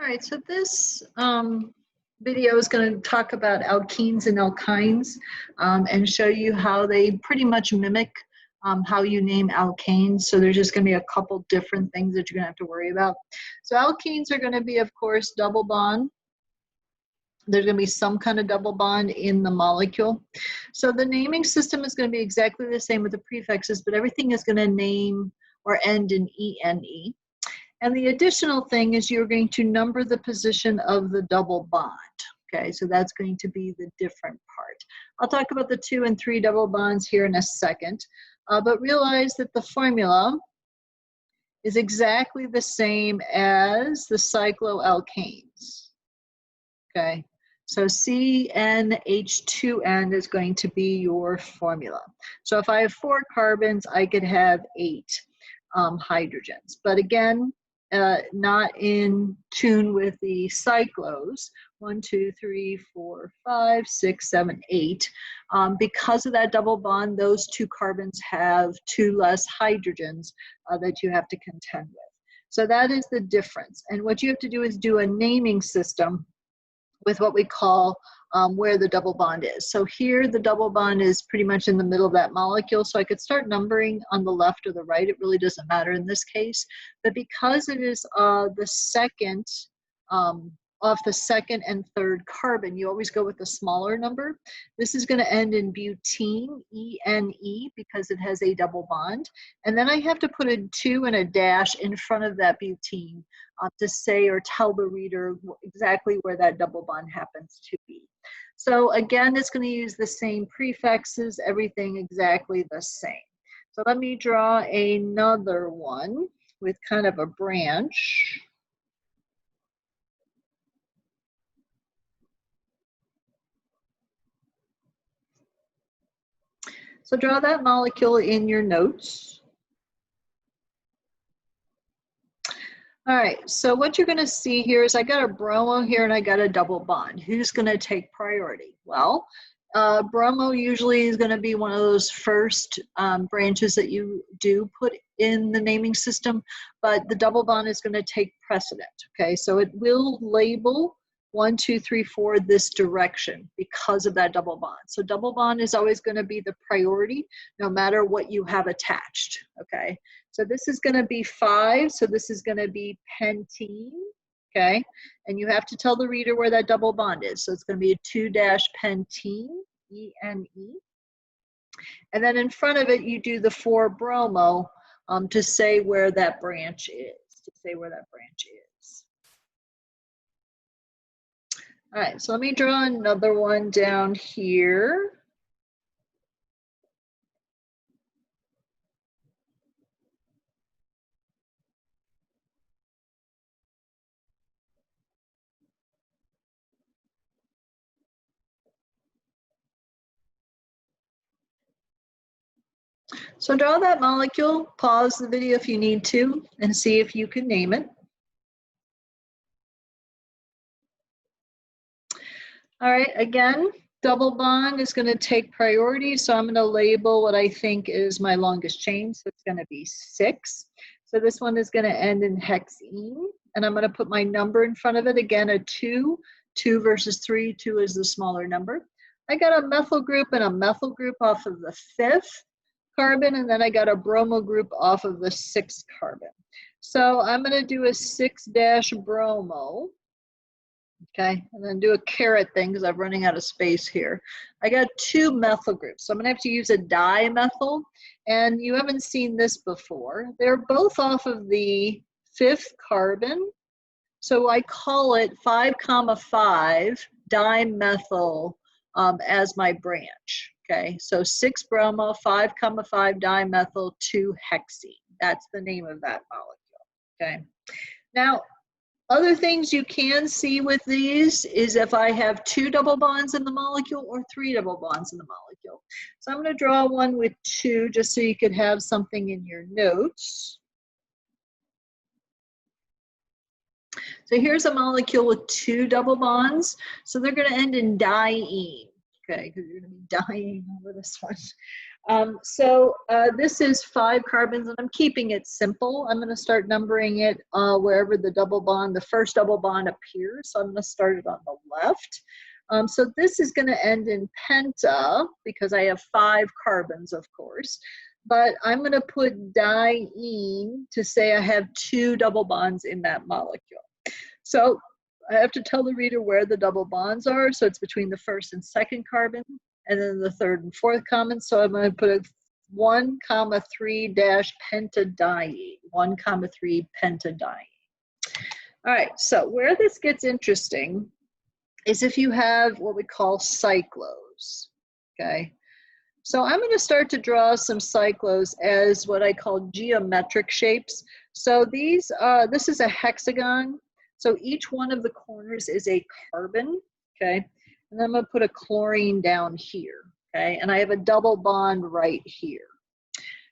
All right, so this video is going to talk about alkenes and alkynes and show you how they pretty much mimic how you name alkanes. So there's just going to be a couple different things that you're going to have to worry about. So alkenes are going to be, of course, double bond. There's going to be some kind of double bond in the molecule. So the naming system is going to be exactly the same with the prefixes, but everything is going to name or end in ENE. And the additional thing is you're going to number the position of the double bond. Okay, so that's going to be the different part. I'll talk about the 2 and 3 double bonds here in a second, but realize that the formula is exactly the same as the cycloalkanes. Okay, so CnH2n is going to be your formula. So if I have 4 carbons, I could have 8 hydrogens. But again, not in tune with the Cyclos, 1, 2, 3, 4, 5, 6, 7, 8. Because of that double bond, those 2 carbons have 2 less hydrogens that you have to contend with. So that is the difference. And what you have to do is do a naming system with what we call where the double bond is. So here the double bond is pretty much in the middle of that molecule, so I could start numbering on the left or the right. It really doesn't matter in this case. But because it is the second, off the second and third carbon, you always go with the smaller number. This is going to end in butene, ENE, because it has a double bond. And then I have to put a 2 and a dash in front of that butene to say or tell the reader exactly where that double bond happens to be. So again, it's going to use the same prefixes, everything exactly the same. So let me draw another one with kind of a branch. So draw that molecule in your notes. All right, so what you're going to see here is I got a bromo here and I got a double bond. Who's going to take priority? Well, bromo usually is going to be one of those first branches that you do put in the naming system, but the double bond is going to take precedent, okay? So it will label 1, 2, 3, 4 this direction because of that double bond. So double bond is always going to be the priority no matter what you have attached, okay? So this is going to be 5, so this is going to be pentene, okay? And you have to tell the reader where that double bond is. So it's going to be a 2-pentene, ENE. And then in front of it, you do the 4-bromo to say where that branch is, All right, so let me draw another one down here. So draw that molecule, pause the video if you need to, and see if you can name it. All right, again, double bond is going to take priority, so I'm going to label what I think is my longest chain, so it's going to be 6. So this one is going to end in hexene, and I'm going to put my number in front of it, again, a 2, 2 versus 3, 2 is the smaller number. I got a methyl group and a methyl group off of the 5th carbon, and then I got a bromo group off of the 6th carbon. So I'm going to do a 6-bromo. Okay, and then do a caret thing because I'm running out of space here. I got 2 methyl groups, so I'm going to have to use a dimethyl, and you haven't seen this before. They're both off of the 5th carbon, so I call it 5,5 dimethyl as my branch. Okay, so 6-bromo, 5,5 dimethyl, 2-hexene. That's the name of that molecule. Okay, now other things you can see with these is if I have 2 double bonds in the molecule or 3 double bonds in the molecule. So I'm going to draw one with 2 just so you could have something in your notes. So here's a molecule with 2 double bonds. So they're going to end in diene, okay, because you're going to be dying over this one. This is 5 carbons, and I'm keeping it simple. I'm going to start numbering it wherever the first double bond appears. So I'm going to start it on the left. So this is going to end in penta because I have 5 carbons, of course. But I'm going to put diene to say I have 2 double bonds in that molecule. So I have to tell the reader where the double bonds are. So it's between the first and second carbon, and then the third and fourth carbon. So I'm going to put a 1,3 pentadiene, 1,3 pentadiene. All right, so where this gets interesting is if you have what we call cyclos, okay? So I'm going to start to draw some cyclos as what I call geometric shapes. So this is a hexagon. So each one of the corners is a carbon, okay? And then I'm going to put a chlorine down here, okay? And I have a double bond right here.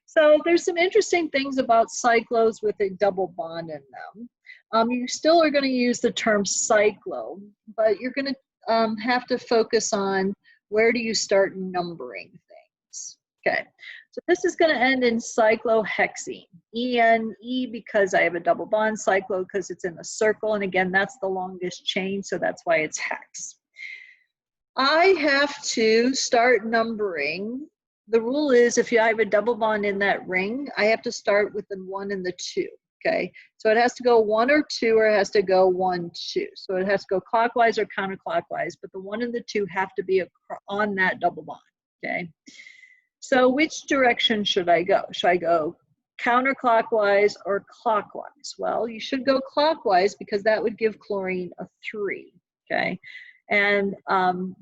So there's some interesting things about cyclos with a double bond in them. You still are going to use the term cyclo, but you're going to have to focus on where do you start numbering things. Okay, so this is going to end in cyclohexene. E because I have a double bond, cyclo because it's in a circle, and again, that's the longest chain, so that's why it's hex. I have to start numbering. The rule is if I have a double bond in that ring, I have to start with the 1 and the 2. Okay, so it has to go 1 or 2, or it has to go 1, 2. So it has to go clockwise or counterclockwise, but the 1 and the 2 have to be on that double bond. Okay, so which direction should I go? Should I go counterclockwise or clockwise? Well, you should go clockwise because that would give chlorine a 3. Okay, and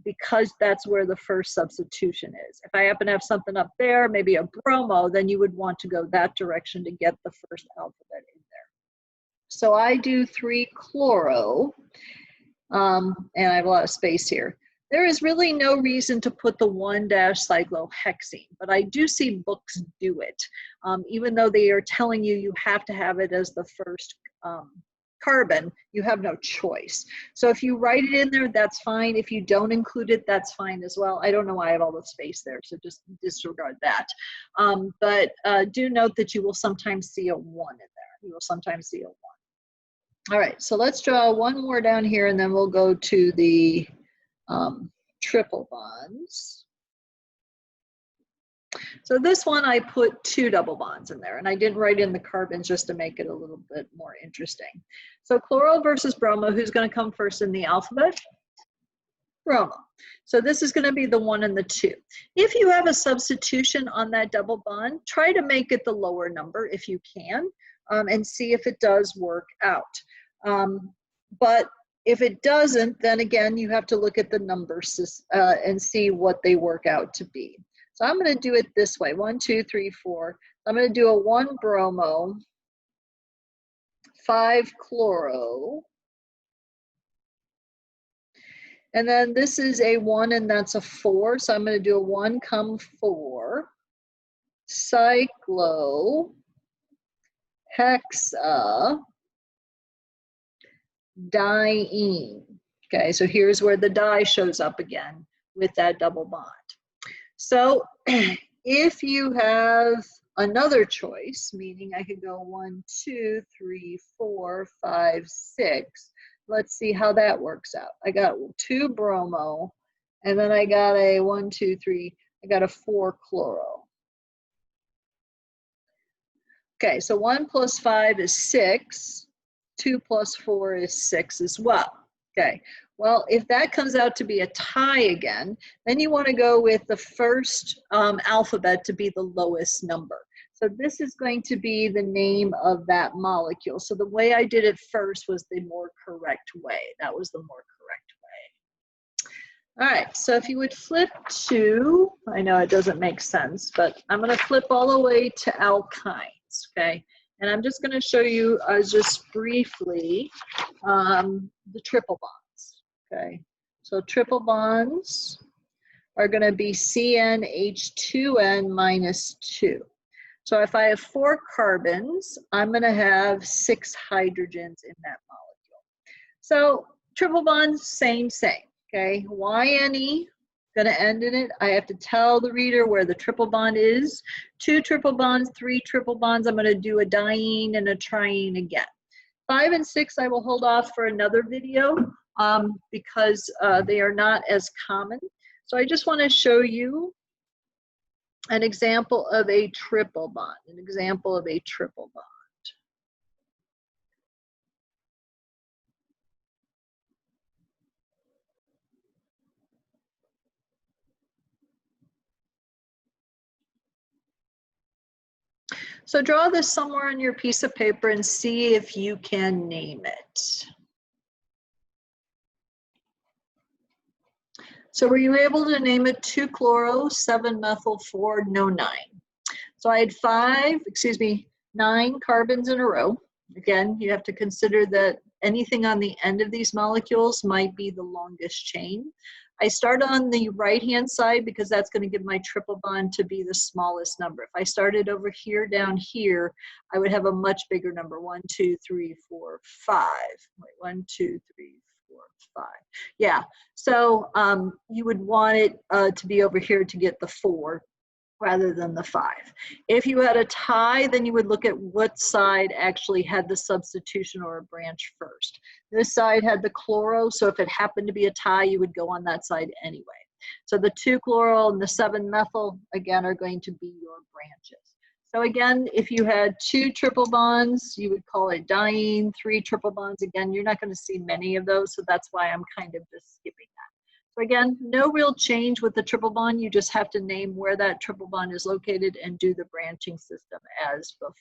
because that's where the first substitution is. If I happen to have something up there, maybe a bromo, then you would want to go that direction to get the first alphabet in there. So I do 3-chloro, and I have a lot of space here. There is really no reason to put the 1-cyclohexene, but I do see books do it, even though they are telling you you have to have it as the first carbon, you have no choice. So if you write it in there, that's fine. If you don't include it, that's fine as well. I don't know why I have all the space there, so just disregard that. But do note that you will sometimes see a 1 in there. You will sometimes see a 1. All right, so let's draw one more down here, and then we'll go to the triple bonds. So this one I put 2 double bonds in there, and I didn't write in the carbons just to make it a little bit more interesting. So chloro versus bromo, who's going to come first in the alphabet? Bromo. So this is going to be the 1 and the 2. If you have a substitution on that double bond, try to make it the lower number if you can, and see if it does work out. But if it doesn't, then again, you have to look at the numbers and see what they work out to be. So I'm going to do it this way, 1, 2, 3, 4. I'm going to do a 1 bromo, 5 chloro, and then this is a 1 and that's a 4. So I'm going to do a 1, 4, cyclo, hexa, diene. Okay, so here's where the di shows up again with that double bond. So if you have another choice, meaning I could go 1, 2, 3, 4, 5, 6, let's see how that works out. I got 2 bromo, and then I got a 1, 2, 3, I got a 4 chloro. Okay, so 1 plus 5 is 6, 2 plus 4 is 6 as well. Okay, well, if that comes out to be a tie again, then you want to go with the first alphabet to be the lowest number. So this is going to be the name of that molecule. So the way I did it first was the more correct way. That was the more correct way. All right, so if you would flip to, I know it doesn't make sense, but I'm going to flip all the way to alkynes, okay? And I'm just going to show you just briefly the triple bonds, okay? So triple bonds are going to be CnH2n minus 2. So if I have 4 carbons, I'm going to have 6 hydrogens in that molecule. So triple bonds, same, okay? Yne going to end in it. I have to tell the reader where the triple bond is. 2 triple bonds, 3 triple bonds. I'm going to do a diene and a triene again. 5 and 6 I will hold off for another video because they are not as common. So I just want to show you an example of a triple bond, an example of a triple bond. So draw this somewhere on your piece of paper and see if you can name it. So were you able to name it 2-chloro, 7-methyl-4-nonine? So I had 9 carbons in a row. Again, you have to consider that anything on the end of these molecules might be the longest chain. I start on the right-hand side because that's going to give my triple bond to be the smallest number. If I started over here, down here, I would have a much bigger number. 1, 2, 3, 4, 5. Wait, 1, 2, 3, 4, 5. Yeah, so you would want it to be over here to get the 4 rather than the 5. If you had a tie, then you would look at what side actually had the substitution or a branch first. This side had the chloro, so if it happened to be a tie, you would go on that side anyway. So the 2-chloro and the 7-methyl, again, are going to be your branches. So again, if you had 2 triple bonds, you would call it diene. 3 triple bonds, again, you're not going to see many of those, so that's why I'm kind of just skipping that. So again, no real change with the triple bond. You just have to name where that triple bond is located and do the branching system as before.